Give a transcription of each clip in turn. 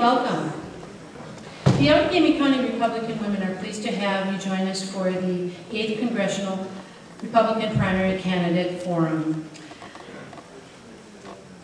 welcome. The Outagamie County Republican women are pleased to have you join us for the 8th Congressional Republican Primary Candidate Forum.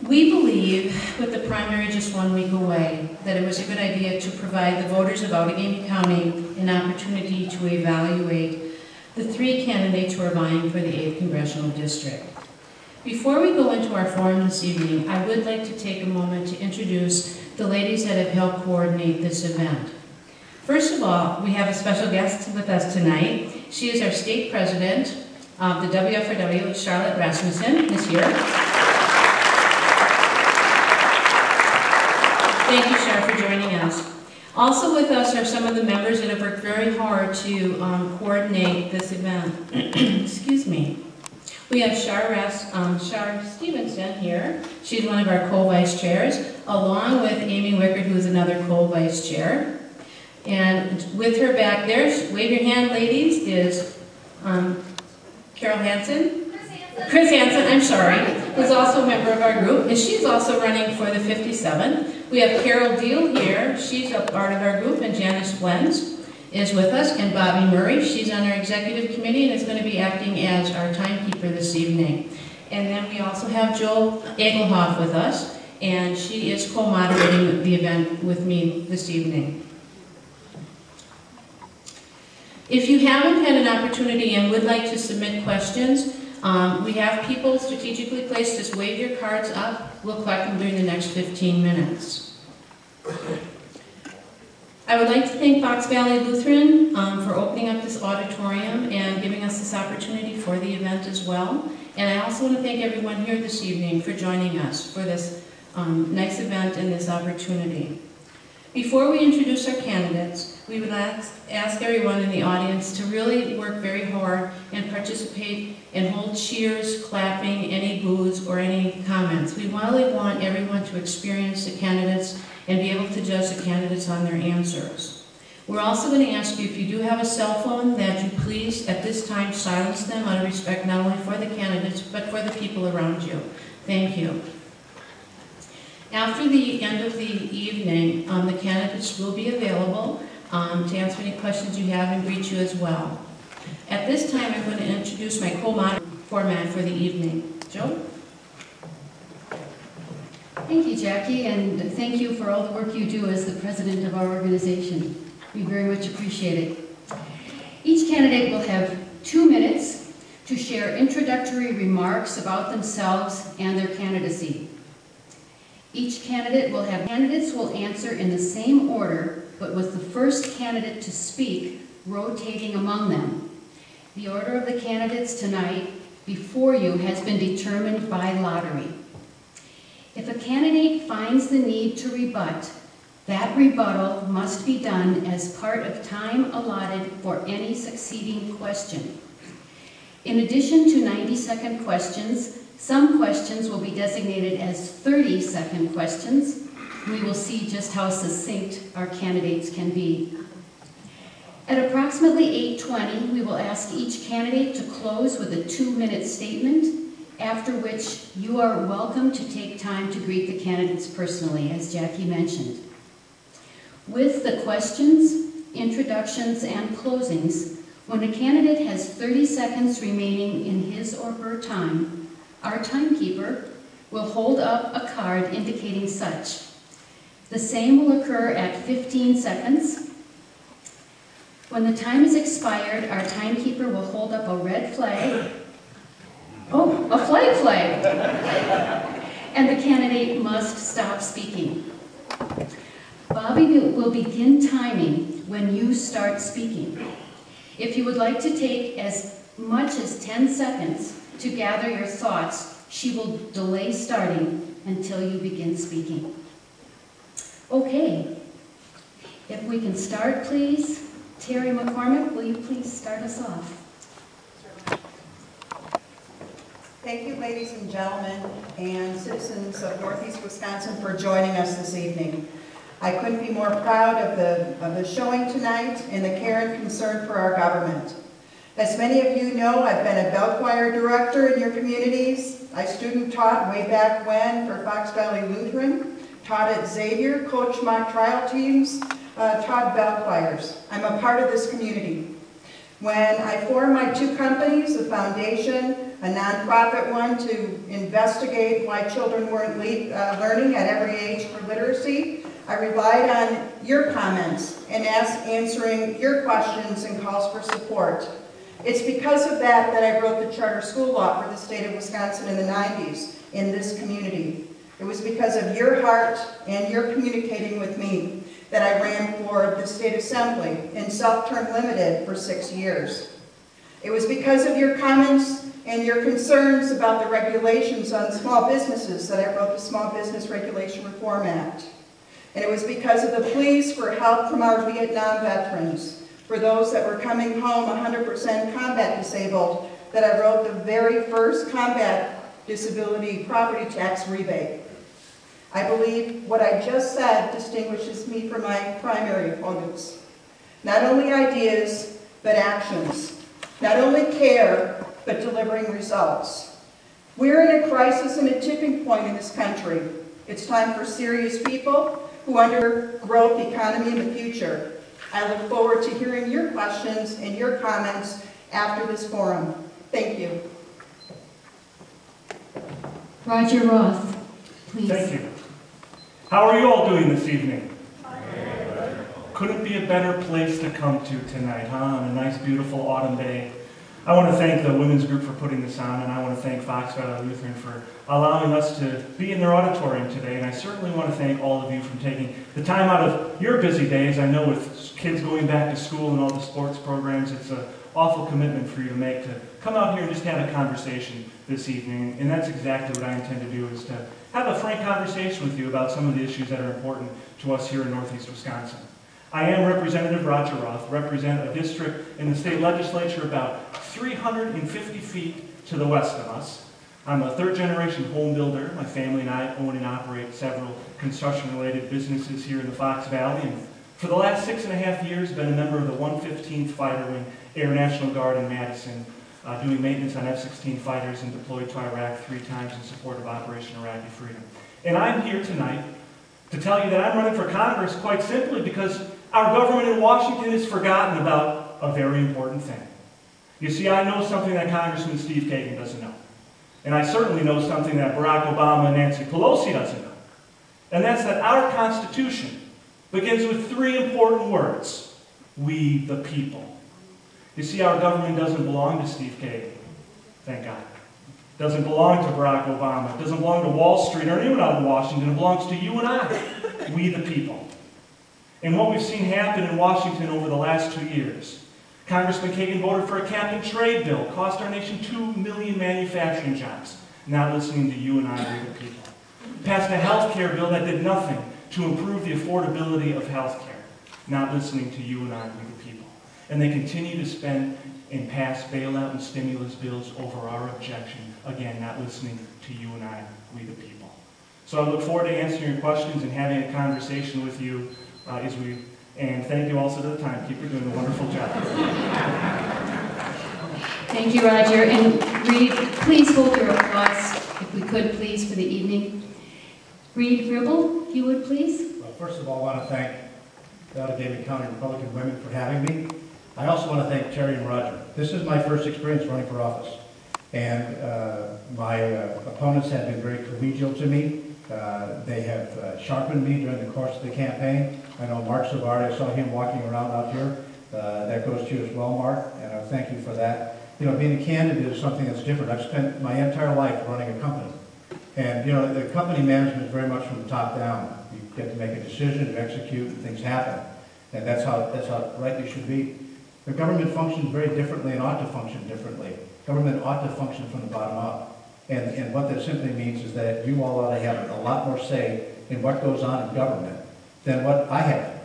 We believe, with the primary just 1 week away, that it was a good idea to provide the voters of Outagamie County an opportunity to evaluate the 3 candidates who are vying for the 8th Congressional District. Before we go into our forum this evening, I would like to take a moment to introduce the ladies that have helped coordinate this event. First of all, we have a special guest with us tonight. She is our state president of the WFRW, Charlotte Rasmussen, is here. Thank you, Char, for joining us. Also with us are some of the members that have worked very hard to coordinate this event. Excuse me. We have Char Stevenson here. She's one of our co-vice chairs, along with Amy Wickard, who is another co-vice chair. And with her back there, wave your hand, ladies, is Carol Hansen. Chris Hansen, I'm sorry, who's also a member of our group, and she's also running for the 57. We have Carol Deal here. She's a part of our group, and Janice Blens is with us, and Bobby Murray. She's on our executive committee and is going to be acting as our timekeeper this evening. And then we also have Jill Egelhoff with us, and she is co-moderating the event with me this evening. If you haven't had an opportunity and would like to submit questions, we have people strategically placed. Just wave your cards up. We'll collect them during the next 15 minutes. I would like to thank Fox Valley Lutheran for opening up this auditorium and giving us this opportunity for the event as well. And I also want to thank everyone here this evening for joining us for this nice event and this opportunity. Before we introduce our candidates, we would ask everyone in the audience to really work very hard and participate and hold cheers, clapping, any boos, or any comments. We really want everyone to experience the candidates and be able to judge the candidates on their answers. We're also going to ask you, if you do have a cell phone, that you please, at this time, silence them out of respect not only for the candidates, but for the people around you. Thank you. After the end of the evening, the candidates will be available to answer any questions you have and greet you as well. At this time, I'm going to introduce my co-moderator format for the evening. Joe? Thank you, Jackie, and thank you for all the work you do as the president of our organization. We very much appreciate it. Each candidate will have 2 minutes to share introductory remarks about themselves and their candidacy. Each candidate will have candidates will answer in the same order, but with the first candidate to speak rotating among them. The order of the candidates tonight before you has been determined by lottery. If a candidate finds the need to rebut, that rebuttal must be done as part of time allotted for any succeeding question. In addition to 90-second questions, some questions will be designated as 30-second questions. We will see just how succinct our candidates can be. At approximately 8:20, we will ask each candidate to close with a 2-minute statement, after which you are welcome to take time to greet the candidates personally, as Jackie mentioned. With the questions, introductions, and closings, when a candidate has 30 seconds remaining in his or her time, our timekeeper will hold up a card indicating such. The same will occur at 15 seconds. When the time is expired, our timekeeper will hold up a red flag. Oh, a flag! And the candidate must stop speaking. Bobby will begin timing when you start speaking. If you would like to take as much as 10 seconds to gather your thoughts, she will delay starting until you begin speaking. Okay, if we can start, please. Terry McCormick, will you please start us off? Thank you, ladies and gentlemen, and citizens of Northeast Wisconsin for joining us this evening. I couldn't be more proud of the showing tonight and the care and concern for our government. As many of you know, I've been a bell choir director in your communities. I student taught way back when for Fox Valley Lutheran, taught at Xavier, coached mock trial teams, taught bell choirs. I'm a part of this community. When I formed my two companies, a foundation, a nonprofit one to investigate why children weren't learning at every age for literacy, I relied on your comments and answering your questions and calls for support. It's because of that that I wrote the charter school law for the state of Wisconsin in the 90s in this community. It was because of your heart and your communicating with me that I ran for the state assembly in self-term limited for 6 years. It was because of your comments and your concerns about the regulations on small businesses that I wrote the Small Business Regulation Reform Act. And it was because of the pleas for help from our Vietnam veterans, for those that were coming home 100% combat disabled, that I wrote the very first combat disability property tax rebate. I believe what I just said distinguishes me from my primary opponents. Not only ideas, but actions. Not only care, but delivering results. We're in a crisis and a tipping point in this country. It's time for serious people who undergrow the economy in the future. I look forward to hearing your questions and your comments after this forum. Thank you. Roger Roth, please. Thank you. How are you all doing this evening? Couldn't be a better place to come to tonight, huh? On a nice, beautiful autumn day. I want to thank the women's group for putting this on, and I want to thank Fox Valley Lutheran for allowing us to be in their auditorium today. And I certainly want to thank all of you for taking the time out of your busy days. I know with kids going back to school and all the sports programs, it's an awful commitment for you to make to come out here and just have a conversation this evening. And that's exactly what I intend to do, is to have a frank conversation with you about some of the issues that are important to us here in Northeast Wisconsin. I am Representative Roger Roth, represent a district in the state legislature about 350 feet to the west of us. I'm a third-generation home builder. My family and I own and operate several construction-related businesses here in the Fox Valley, and for the last 6.5 years, been a member of the 115th Fighter Wing Air National Guard in Madison, doing maintenance on F-16 fighters and deployed to Iraq 3 times in support of Operation Iraqi Freedom. And I'm here tonight to tell you that I'm running for Congress quite simply because our government in Washington has forgotten about a very important thing. You see, I know something that Congressman Steve Kagan doesn't know. And I certainly know something that Barack Obama and Nancy Pelosi doesn't know. And that's that our Constitution begins with 3 important words: we the people. You see, our government doesn't belong to Steve Kagan, thank God. It doesn't belong to Barack Obama. It doesn't belong to Wall Street or anyone out in Washington. It belongs to you and I, we the people. And what we've seen happen in Washington over the last 2 years, Congressman Kagan voted for a cap-and-trade bill, cost our nation 2 million manufacturing jobs, not listening to you and I, we the people. Passed a health care bill that did nothing to improve the affordability of health care, not listening to you and I, we the people. And they continue to spend and pass bailout and stimulus bills over our objection, again, not listening to you and I, we the people. So I look forward to answering your questions and having a conversation with you and thank you also to the timekeeper doing a wonderful job. Thank you, Roger. And Reed, please hold your applause, if we could, please, for the evening. Reed Ribble, if you would, please. Well, first of all, I want to thank the Allegheny County Republican Women for having me. I also want to thank Terry and Roger. This is my first experience running for office, and my opponents have been very collegial to me. They have sharpened me during the course of the campaign. I know Mark Savard, I saw him walking around out here. That goes to you as well, Mark, and I thank you for that. You know, being a candidate is something that's different. I've spent my entire life running a company. And, you know, the company management is very much from the top down. You get to make a decision, you execute, and things happen. And that's how it rightly should be. The government functions very differently and ought to function differently. Government ought to function from the bottom up. And what that simply means is that you all ought to have a lot more say in what goes on in government than what I have.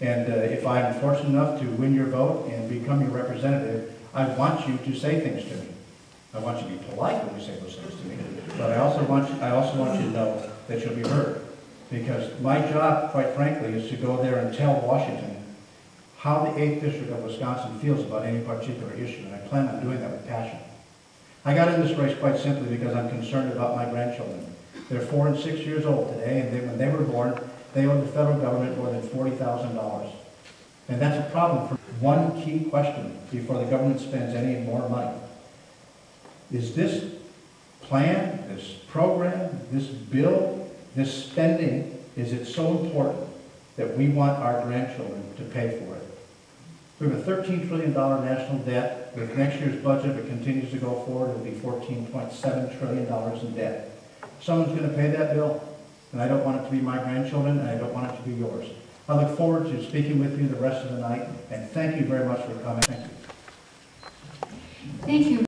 And if I'm fortunate enough to win your vote and become your representative, I want you to say things to me. I want you to be polite when you say those things to me. But I also want you to know that you'll be heard. Because my job, quite frankly, is to go there and tell Washington how the 8th District of Wisconsin feels about any particular issue. And I plan on doing that with passion. I got in this race quite simply because I'm concerned about my grandchildren. They're 4 and 6 years old today, and when they were born, they owed the federal government more than $40,000. And that's a problem for one key question before the government spends any more money. Is this plan, this program, this bill, this spending, is it so important that we want our grandchildren to pay for it? We have a $13 trillion national debt. With next year's budget, if it continues to go forward, it will be $14.7 trillion in debt. Someone's going to pay that bill, and I don't want it to be my grandchildren, and I don't want it to be yours. I look forward to speaking with you the rest of the night, and thank you very much for coming. Thank you. Thank you.